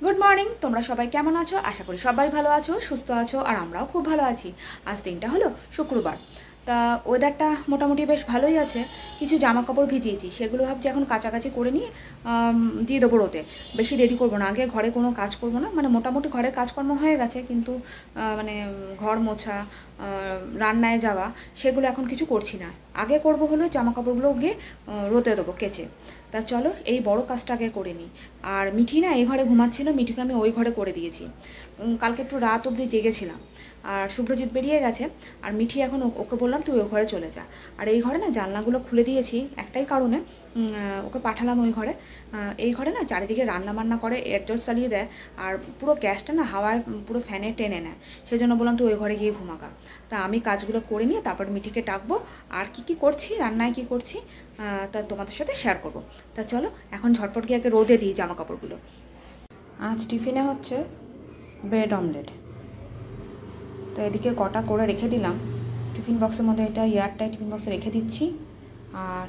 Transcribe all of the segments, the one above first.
Good morning, তোমরা সবাই কেমন আছো? আশা করি সবাই ভালো আছো, সুস্থ আছো, আর আমরাও খুব ভালো আছি। আজ দিনটা হলো শুক্রবার। তা ওয়েদারটা মোটামুটি বেশ ভালোই আছে। কিছু জামা কাপড় ভিজিয়েছি, সেগুলো ভাবছি এখন কাচাকাচি করে নিয়ে দিয়ে দেবো রোদে। বেশি দেরি করবো না, আগে ঘরে কোনো কাজ করবো না, মানে মোটামুটি ঘরের কাজকর্ম হয়ে গেছে, কিন্তু মানে ঘর মোছা, রান্নায় যাওয়া, সেগুলো এখন কিছু করছি না। আগে করব হলো জামা কাপড়গুলো গিয়ে রোদে দেবো কেচে। তা চলো এই বড় কাজটা আগে করে নিই। আর মিঠি না এই ঘরে ঘুমাচ্ছিল, মিঠিকে আমি ওই ঘরে করে দিয়েছি। কালকে একটু রাত অবধি জেগেছিলাম, আর শুভ্রজিৎ বেরিয়ে গেছে, আর মিঠি এখন ওকে বললাম তুই ওই ঘরে চলে যা। আর এই ঘরে না জানলাগুলো খুলে দিয়েছি একটাই কারণে, ওকে পাঠালাম ওই ঘরে। এই ঘরে না চারিদিকে রান্না বান্না করে, এয়ারজস্ট চালিয়ে দেয়, আর পুরো গ্যাসটা না হাওয়ায় পুরো ফ্যানে টেনে নেয়। সেই জন্য বললাম তুই ওই ঘরে গিয়ে ঘুমাকা। তা আমি কাজগুলো করে নিয়ে তারপর মিঠিকে ডাকবো, আর কি করছি, রান্নায় কি করছি তা তোমাদের সাথে শেয়ার করব। তা চলো এখন ঝটপট গিয়ে আগে রোদে দিই জামা কাপড়গুলো। আজ টিফিনে হচ্ছে ব্রেড অমলেট। তো এদিকে কটা করে রেখে দিলাম টিফিন বক্সের মধ্যে, এটা এয়ারটাইট টিফিন বক্সে রেখে দিচ্ছি। আর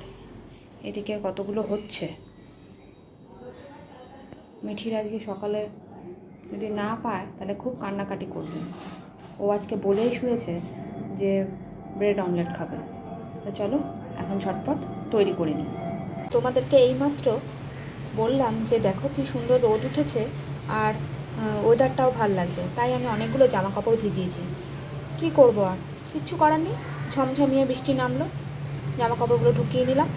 এদিকে কতগুলো হচ্ছে। মিঠির আজকে সকালে যদি না পায় তাহলে খুব কান্নাকাটি করবে। ও আজকে বলেই শুয়েছে যে ব্রেড অমলেট খাবে। তো চলো এখন ঝটপট তৈরি করে নিই। তোমাদেরকে এইমাত্র বললাম যে দেখো কি সুন্দর রোদ উঠেছে, আর ওয়েদারটাও ভাল লাগছে, তাই আমি অনেকগুলো জামা কাপড় ভিজিয়েছি। কী করবো, আর কিচ্ছু করার নেই। ঝমঝমিয়ে বৃষ্টি নামলো, জামা কাপড়গুলো ঢুকিয়ে নিলাম,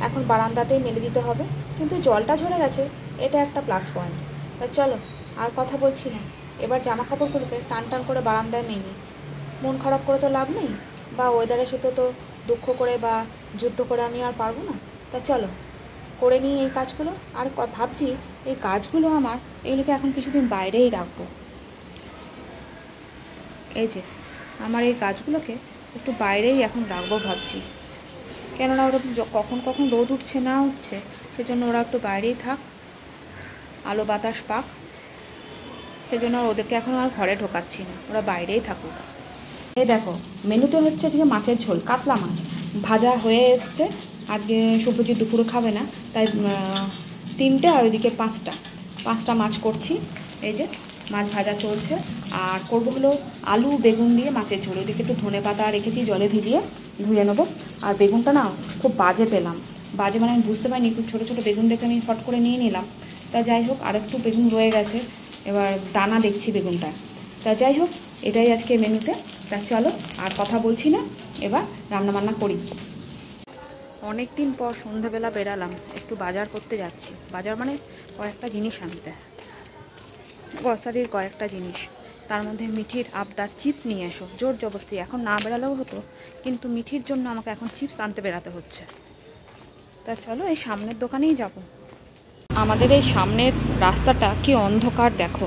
এখন বারান্দাতেই মেলে দিতে হবে। কিন্তু জলটা ঝরে গেছে, এটা একটা প্লাস পয়েন্ট। তা চলো আর কথা বলছি না, এবার জামা কাপড়গুলোকে টান টান করে বারান্দায় মেলি। মন খারাপ করে তো লাভ নেই, বা ওয়েদারের সাথে তো দুঃখ করে বা যুদ্ধ করে আমি আর পারবো না। তা চলো করে নিই এই কাজগুলো। আর ভাবছি এই কাজগুলো এগুলোকে এখন কিছুদিন বাইরেই রাখবো। এই যে আমার এই কাজগুলোকে একটু বাইরেই এখন রাখবো ভাবছি, কেননা ওরা কখন কখন রোদ উঠছে না উঠছে, সেজন্য ওরা একটু বাইরেই থাক, আলো বাতাস পাক। সেজন্য ওদেরকে এখন আর ঘরে ঢোকাচ্ছি না, ওরা বাইরেই থাকুক। এই দেখো মেনুতে হচ্ছে যে মাছের ঝোল, কাতলা মাছ ভাজা হয়ে এসছে। আজকে শুভ্রজিৎ দুপুরে খাবে না, তাই 3টে আর ওইদিকে 5টা মাছ করছি। এই যে মাছ ভাজা চলছে। আর করবো হলো আলু বেগুন দিয়ে মাছের ঝোল। ওইদিকে একটু ধনে পাতা রেখেছি জলে ভিজিয়ে, ধুয়ে নেবো। আর বেগুনটা না খুব বাজে পেলাম, বাজে মানে আমি বুঝতে পারিনি, একটু ছোটো ছোটো বেগুন দেখে আমি ফট করে নিয়ে নিলাম। তা যাই হোক আর একটু বেগুন রয়ে গেছে, এবার দানা দেখছি বেগুনটা। তা যাই হোক এটাই আজকে মেনুতে। তা চলো আর কথা বলছি না, এবার রান্নাবান্না করি। অনেক দিন পর সন্ধ্যাবেলা বেরালাম, একটু বাজার করতে যাচ্ছি। বাজার মানে কয়েকটা জিনিস আনতে, গ্রসারির কয়েকটা জিনিস। তার মধ্যে মিঠির আবদার চিপস নিয়ে এসো, জোর জবরদস্তি। এখন না বেরালেও হতো, কিন্তু মিঠির জন্য আমাকে এখন চিপস আনতে বেরাতে হচ্ছে। তা চলো এই সামনের দোকানেই যাব। আমাদের এই সামনের রাস্তাটা কি অন্ধকার দেখো,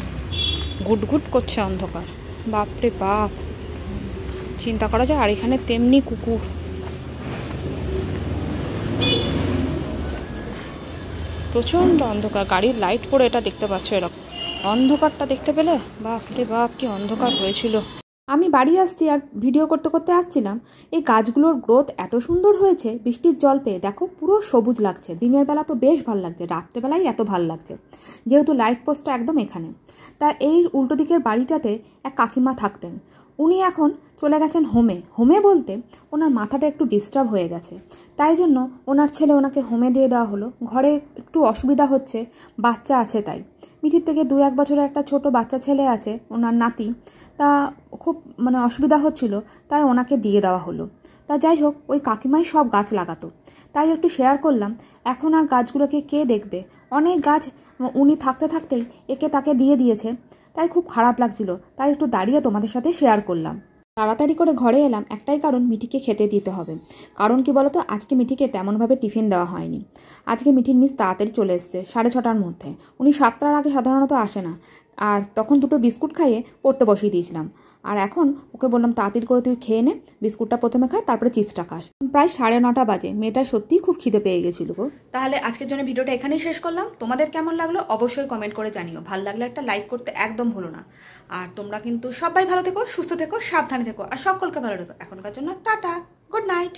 গুটগুট করছে অন্ধকার, বাপরে বাপ, চিন্তা করা যায়। আর এখানে তেমনি কুকুর, প্রচণ্ড অন্ধকার। গাড়ির লাইট পরে এটা দেখতে পাচ্ছ, এরকম অন্ধকারটা দেখতে পেলে বাপরে বাপ কি অন্ধকার হয়েছিল। আমি বাড়ি আসছি আর ভিডিও করতে করতে আসছিলাম। এই গাছগুলোর গ্রোথ এত সুন্দর হয়েছে, বৃষ্টির জল পেয়ে দেখো পুরো সবুজ লাগছে। দিনের বেলা তো বেশ ভালো লাগছে, রাত্রেবেলায় এত ভালো লাগছে, যেহেতু লাইট পোস্টটা একদম এখানে। তা এই উল্টো দিকের বাড়িটাতে এক কাকিমা থাকতেন, উনি এখন চলে গেছেন হোমে বলতে ওনার মাথাটা একটু ডিস্টার্ব হয়ে গেছে, তাই জন্য ওনার ছেলে ওনাকে হোমে দিয়ে দেওয়া হলো। ঘরে একটু অসুবিধা হচ্ছে, বাচ্চা আছে তাই। মিঠির থেকে 2-1 বছরের একটা ছোট বাচ্চা ছেলে আছে, ওনার নাতি। তা খুব মানে অসুবিধা হচ্ছিল, তাই ওনাকে দিয়ে দেওয়া হলো। তা যাই হোক ওই কাকিমাই সব গাছ লাগাতো, তাই একটু শেয়ার করলাম। এখন আর গাছগুলোকে কে দেখবে, অনেক গাছ উনি থাকতে থাকতেই একে তাকে দিয়ে দিয়েছে, তাই খুব খারাপ লাগছিল, তাই একটু দাঁড়িয়ে তোমাদের সাথে শেয়ার করলাম। তাড়াতাড়ি করে ঘরে এলাম একটাই কারণ, মিঠিকে খেতে দিতে হবে। কারণ কি বলতো, আজকে মিঠিকে তেমনভাবে টিফিন দেওয়া হয়নি। আজকে মিঠির মিস তাড়াতাড়ি চলে এসছে 6:30টার মধ্যে, উনি 7টার আগে সাধারণত আসে না। আর তখন 2টো বিস্কুট খাইয়ে পড়তে বসিয়ে দিয়েছিলাম। আর এখন ওকে বললাম তাড়াতাড়ি করে তুই খেয়ে নে, বিস্কুটটা প্রথমে খায় তারপরে চিপসটা খাস। প্রায় 9:30 বাজে, মেয়েটা সত্যিই খুব খিদে পেয়ে গেছিল গো। তাহলে আজকের জন্য ভিডিওটা এখানেই শেষ করলাম। তোমাদের কেমন লাগলো অবশ্যই কমেন্ট করে জানিও, ভালো লাগলে একটা লাইক করতে একদম ভুলো না। আর তোমরা কিন্তু সবাই ভালো থেকো, সুস্থ থেকো, সাবধানে থেকো, আর সকলকে ভালো রেখো। এখনকার জন্য টাটা, গুড নাইট।